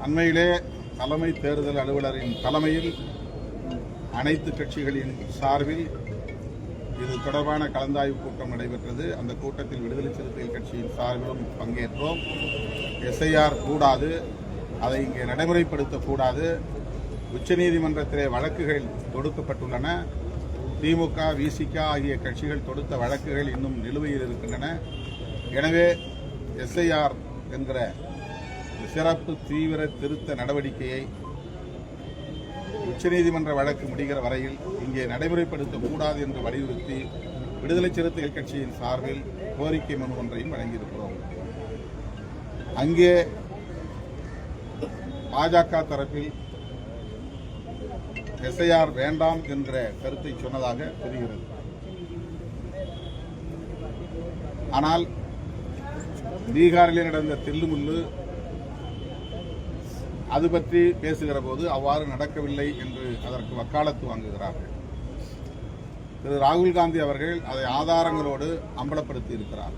அண்மையிலே தலைமை தேர்தல் அலுவலரின் தலைமையில் அனைத்து கட்சிகளின் சார்பில் இது தொடர்பான கலந்தாய்வு கூட்டம் நடைபெற்றது. அந்த கூட்டத்தில் விடுதலை சிறுத்தைகள் கட்சியின் சார்பிலும் பங்கேற்றோம். எஸ்ஐஆர் கூடாது, அதை இங்கே நடைமுறைப்படுத்தக்கூடாது. உச்சநீதிமன்றத்திலே வழக்குகள் தொடுக்கப்பட்டுள்ளன. திமுக, விசிக ஆகிய கட்சிகள் தொடுத்த வழக்குகள் இன்னும் நிலுவையில் இருக்கின்றன. எனவே எஸ்ஐஆர் என்கிற சிறப்பு தீவிர திருத்த நடவடிக்கையை உச்சநீதிமன்ற வழக்கு முடிகிற வரையில் இங்கே நடைமுறைப்படுத்தக்கூடாது என்று வலியுறுத்தி விடுதலை சிறுத்தைகள் கட்சியின் சார்பில் கோரிக்கை மனு ஒன்றையும் வழங்கியிருக்கிறோம். அங்கே பாஜக தரப்பில் எஸ்ஐஆர் வேண்டாம் என்கிற கருத்தை சொன்னதாக தெரிகிறது. ஆனால் பீகாரிலே நடந்த தில்லுமுள்ளு அது பற்றி பேசுகிற போது அவ்வாறு நடக்கவில்லை என்று அதற்கு வக்காலத்து வாங்குகிறார்கள். திரு ராகுல் காந்தி அவர்கள் அதை ஆதாரங்களோடு அம்பலப்படுத்தி இருக்கிறார்.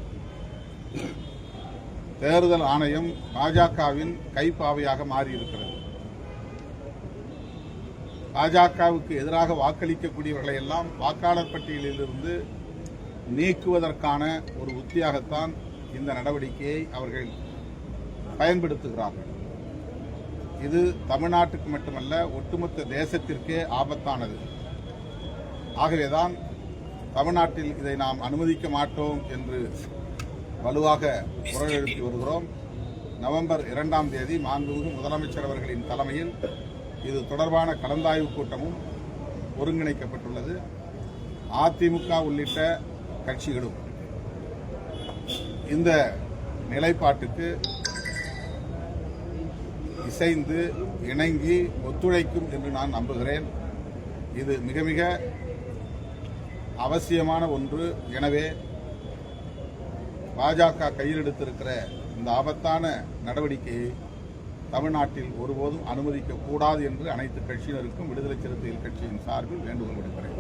தேர்தல் ஆணையம் பாஜகவின் கைப்பாவையாக மாறியிருக்கிறது. பாஜகவுக்கு எதிராக வாக்களிக்கக்கூடியவர்களை எல்லாம் வாக்காளர் பட்டியலிலிருந்து நீக்குவதற்கான ஒரு உத்தியாகத்தான் இந்த நடவடிக்கையை அவர்கள் பயன்படுத்துகிறார்கள். இது தமிழ்நாட்டுக்கு மட்டுமல்ல, ஒட்டுமொத்த தேசத்திற்கே ஆபத்தானது. ஆகவேதான் தமிழ்நாட்டில் இதை நாம் அனுமதிக்க மாட்டோம் என்று வலுவாக குரல் எழுப்பி வருகிறோம். நவம்பர் 2ஆம் தேதி மாண்புமிகு முதலமைச்சர் அவர்களின் தலைமையில் இது தொடர்பான கலந்தாய்வு கூட்டமும் ஒருங்கிணைக்கப்பட்டுள்ளது. அதிமுக உள்ளிட்ட கட்சிகளும் இந்த நிலைப்பாட்டுக்கு இசைந்து இணங்கி ஒத்துழைக்கும் என்று நான் நம்புகிறேன். இது மிக மிக அவசியமான ஒன்று. எனவே பாஜக கையில் எடுத்திருக்கிற இந்த ஆபத்தான நடவடிக்கையை தமிழ்நாட்டில் ஒருபோதும் அனுமதிக்கக்கூடாது என்று அனைத்து கட்சியினருக்கும் விடுதலை சிறுத்தைகள் கட்சியின் சார்பில் வேண்டுகோள் விடுக்கிறேன்.